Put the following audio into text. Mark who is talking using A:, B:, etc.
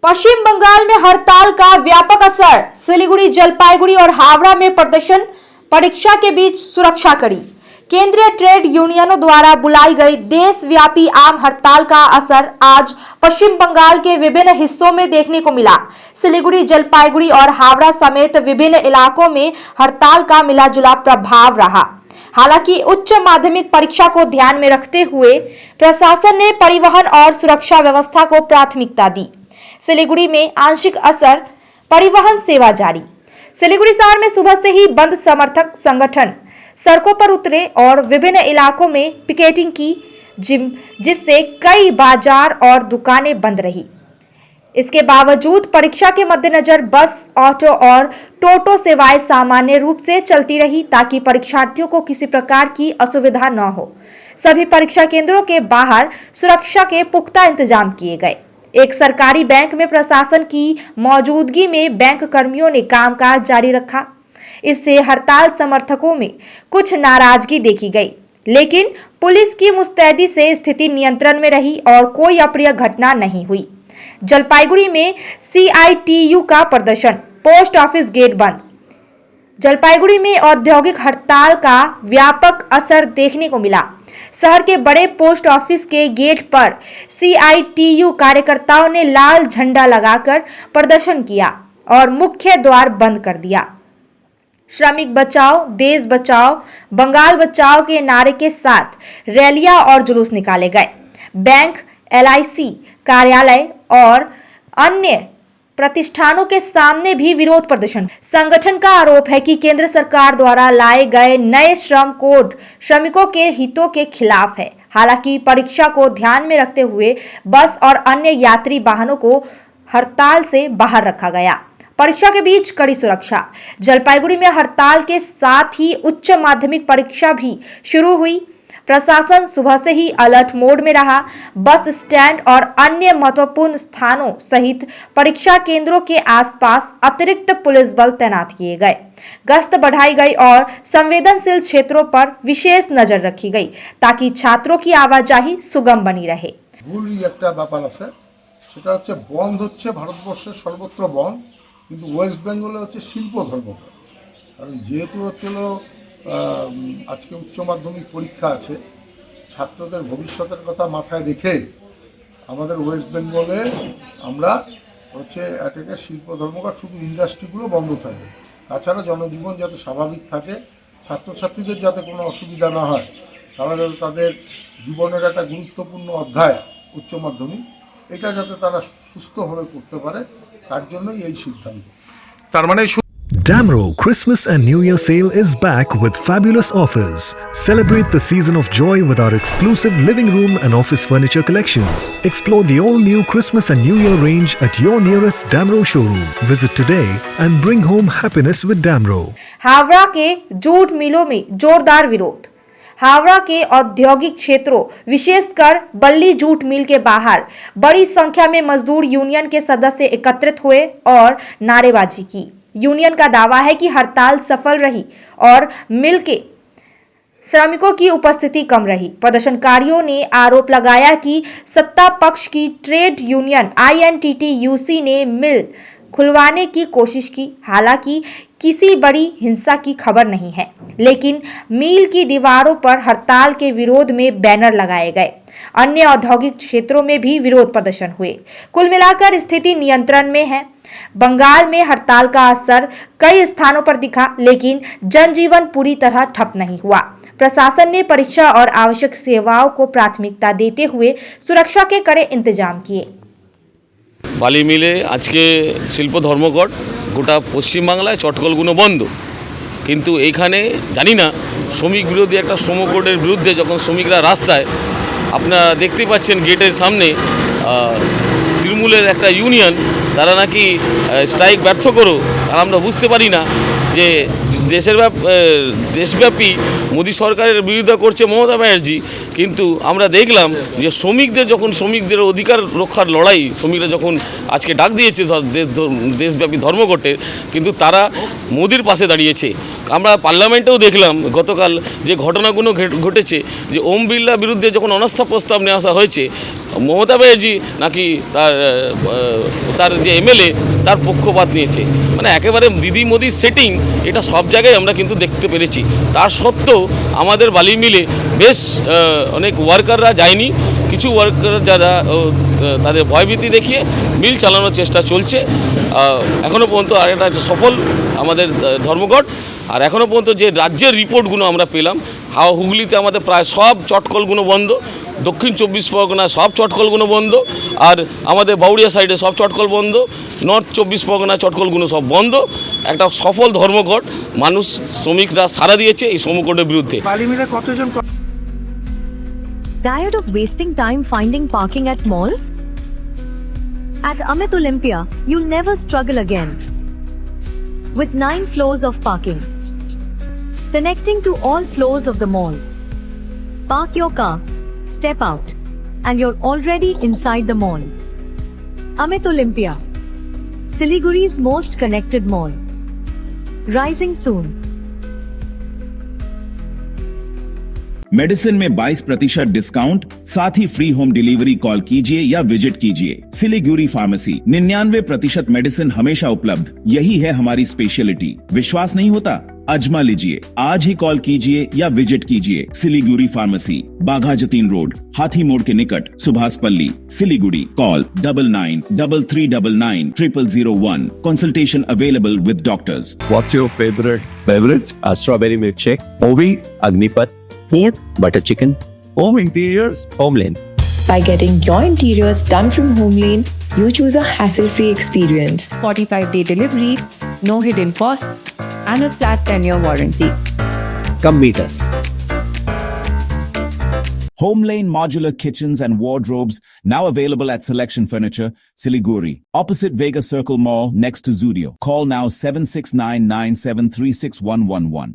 A: पश्चिम बंगाल में हड़ताल का व्यापक असर। सिलीगुड़ी, जलपाईगुड़ी और हावड़ा में प्रदर्शन, परीक्षा के बीच सुरक्षा कड़ी। केंद्रीय ट्रेड यूनियनों द्वारा बुलाई गई देशव्यापी आम हड़ताल का असर आज पश्चिम बंगाल के विभिन्न हिस्सों में देखने को मिला। सिलीगुड़ी, जलपाईगुड़ी और हावड़ा समेत विभिन्न इलाकों में हड़ताल का मिला-जुला प्रभाव रहा। हालांकि उच्च माध्यमिक परीक्षा को ध्यान में रखते हुए प्रशासन ने परिवहन और सुरक्षा व्यवस्था को प्राथमिकता दी। सिलीगुड़ी में आंशिक असर, परिवहन सेवा जारी। सिलीगुड़ी शहर में सुबह से ही बंद समर्थक संगठन सड़कों पर उतरे और विभिन्न इलाकों में पिकेटिंग की, जिससे कई बाजार और दुकानें बंद रही। इसके बावजूद परीक्षा के मद्देनजर बस, ऑटो और टोटो सेवाएं सामान्य रूप से चलती रही ताकि परीक्षार्थियों को किसी प्रकार की असुविधा न हो। सभी परीक्षा केंद्रों के बाहर सुरक्षा के पुख्ता इंतजाम किए गए। एक सरकारी बैंक में प्रशासन की मौजूदगी में बैंक कर्मियों ने कामकाज जारी रखा। इससे हड़ताल समर्थकों में कुछ नाराजगी देखी गई, लेकिन पुलिस की मुस्तैदी से स्थिति नियंत्रण में रही और कोई अप्रिय घटना नहीं हुई। जलपाईगुड़ी में CITU का प्रदर्शन, पोस्ट ऑफिस गेट बंद। जलपाईगुड़ी में औद्योगिक हड़ताल का व्यापक असर देखने को मिला। शहर के बड़े पोस्ट ऑफिस के गेट पर CITU कार्यकर्ताओं ने लाल झंडा लगाकर प्रदर्शन किया और मुख्य द्वार बंद कर दिया। श्रमिक बचाओ, देश बचाओ, बंगाल बचाओ के नारे के साथ रैलियां और जुलूस निकाले गए। बैंक, LIC कार्यालय और अन्य प्रतिष्ठानों के सामने भी विरोध प्रदर्शन। संगठन का आरोप है कि केंद्र सरकार द्वारा लाए गए नए श्रम कोड श्रमिकों के हितों के खिलाफ है। हालांकि परीक्षा को ध्यान में रखते हुए बस और अन्य यात्री वाहनों को हड़ताल से बाहर रखा गया। परीक्षा के बीच कड़ी सुरक्षा। जलपाईगुड़ी में हड़ताल के साथ ही उच्च माध्यमिक परीक्षा भी शुरू हुई। प्रशासन सुबह से ही अलर्ट मोड में रहा। बस स्टैंड और अन्य महत्वपूर्ण स्थानों सहित परीक्षा केंद्रों के आसपास अतिरिक्त पुलिस बल तैनात किए गए। गश्त बढ़ाई गई और संवेदनशील क्षेत्रों पर विशेष नजर रखी गई ताकि छात्रों की आवाजाही सुगम बनी रहे।
B: सर्वत्र बंद, किन्तु वेस्ट बेंगले शिल्प धर्मघट, कारण जेहेतु आज के उच्च माध्यमिक परीक्षा आछे, छात्रদের ভবিষ্যতের কথা মাথায় রেখে আমাদের ওয়েস্ট বেঙ্গলে আমরা এটাকে শিল্প ধর্মঘট, শুধু ইন্ডাস্ট্রিগুলো বন্ধ থাকবে। তাছাড়া জনজীবন যাতে স্বাভাবিক থাকে, ছাত্রছাত্রীদের যাতে কোনো অসুবিধা না হয়, তারা যাতে তাদের জীবনের একটা গুরুত্বপূর্ণ অধ্যায় উচ্চ মাধ্যমিক, এটা যাতে তারা সুস্থভাবে করতে পারে, তার জন্যই এই সিদ্ধান্ত।
C: তার মানে
D: Damro Christmas and New Year sale is back with fabulous offers. Celebrate the season of joy with our exclusive living room and office furniture collections. Explore the all-new Christmas and New Year range at your nearest Damro showroom. Visit today and bring home happiness with Damro.
A: Howrah के jute मिलों में जोरदार विरोध। हावड़ा के औद्योगिक क्षेत्रों, विशेषकर बल्ली जूट मिल के बाहर बड़ी संख्या में मजदूर यूनियन के सदस्य एकत्रित हुए और नारेबाजी की। यूनियन का दावा है कि हड़ताल सफल रही और मिल के श्रमिकों की उपस्थिति कम रही। प्रदर्शनकारियों ने आरोप लगाया कि सत्ता पक्ष की ट्रेड यूनियन INTTUC ने मिल खुलवाने की कोशिश की। हालांकि किसी बड़ी हिंसा की खबर नहीं है, लेकिन मिल की दीवारों पर हड़ताल के विरोध में बैनर लगाए गए। अन्य औद्योगिक क्षेत्रों में भी विरोध प्रदर्शन हुए। कुल मिलाकर स्थिति नियंत्रण में है। बंगाल में हड़ताल का असर कई स्थानों पर दिखा, लेकिन जनजीवन पूरी तरह ठप नहीं हुआ। प्रशासन ने परीक्षा और आवश्यक सेवाओं को प्राथमिकता देते हुए सुरक्षा के कड़े इंतजाम किए।
E: बाली मिले आज के शिल्प धर्मघट गोटा पश्चिम बांगलाय चटकलगुलो बंद, किन्तु एखाने जानी ना श्रमिक बिरोधी एक श्रम कोडेर बिरुद्धे जखन श्रमिकरा रास्ताय, आपनारा देखते पाच्छेन गेटेर सामने तृणमूलेर एक यूनियन, तारा नाकि स्ट्राइक व्यर्थ करो। और आमरा बुझते पारी ना जे देशव्यापी মোদী সরকারের বিরোধিতা করছে মমতা ব্যানার্জি, কিন্তু আমরা দেখলাম যে শ্রমিকদের যখন শ্রমিকদের অধিকার রক্ষার লড়াই শ্রমিকরা যখন আজকে ডাক দিয়েছে দেশব্যাপী ধর্মঘটের, কিন্তু তারা মোদির পাশে দাঁড়িয়েছে। আমরা পার্লামেন্টেও দেখলাম গতকাল যে ঘটনাগুলো ঘটেছে, যে ওম বিড়লার বিরুদ্ধে যখন অনাস্থা প্রস্তাব নিয়ে আসা হয়েছে, মমতা ব্যানার্জি নাকি তার যে এমএলএ তার পক্ষপাত নিয়েছে। মানে একেবারে দিদি মোদির সেটিং, এটা সব জায়গায় আমরা কিন্তু দেখতে পেরেছি। তার সত্ত্বেও আমাদের বালি মিলে বেশ অনেক ওয়ার্কাররা যায়নি, কিছু ওয়ার্কার যারা তাদের ভয়ভীতি দেখিয়ে মিল চালানোর চেষ্টা চলছে। এখনও পর্যন্ত আর এটা সফল আমাদের ধর্মঘট। আর এখনও পর্যন্ত যে রাজ্যের রিপোর্টগুলো আমরা পেলাম, হুগলিতে আমাদের প্রায় সব চটকলগুলো বন্ধ, দক্ষিণ 24 পরগনা সব চটকলগুলো বন্ধ, আর আমাদের বাউড়িয়া সাইডে সব চটকল বন্ধ, নর্থ 24 পরগনা চটকলগুলো সব বন্ধ। একটা সফল ধর্মঘট, মানুষ শ্রমিকরা সাড়া দিয়েছে এই শ্রমঘটের বিরুদ্ধে।
C: Tired of wasting time finding parking at malls? At Amit Olympia, you'll never struggle again. With 9 floors of parking, connecting to all floors of the mall. Park your car, step out, and you're already inside the mall. Amit Olympia, Siliguri's most connected mall. Rising soon.
F: Medicine में 22% discount, साथ ही free home delivery call कीजिए या visit कीजिए। Siliguri pharmacy, 99% medicine हमेशा उपलब्ध, यही है हमारी स्पेशलिटी। विश्वास नहीं होता? अजमा लीजिए। आज ही कॉल कीजिए या विजिट कीजिए। सिलीगुड़ी फार्मेसी, बाघा जतीन रोड, हाथी मोड़ के निकट, सुभाष पल्ली, Siliguri. Call 9933990001। Consultation available with doctors.
G: What's your favorite beverage? A strawberry milkshake. Movie? Agnipat.
H: Yep.
G: Butter chicken. Home interiors? Homeland.
H: By getting your interiors done from Homelane, you choose a hassle-free experience. 45-day delivery, no hidden costs, and a flat 10-year warranty.
G: Come meet us.
F: Homelane Modular Kitchens and Wardrobes, now available at Selection Furniture, Siliguri, opposite Vega Circle Mall, next to Zudio. Call now 7699736111.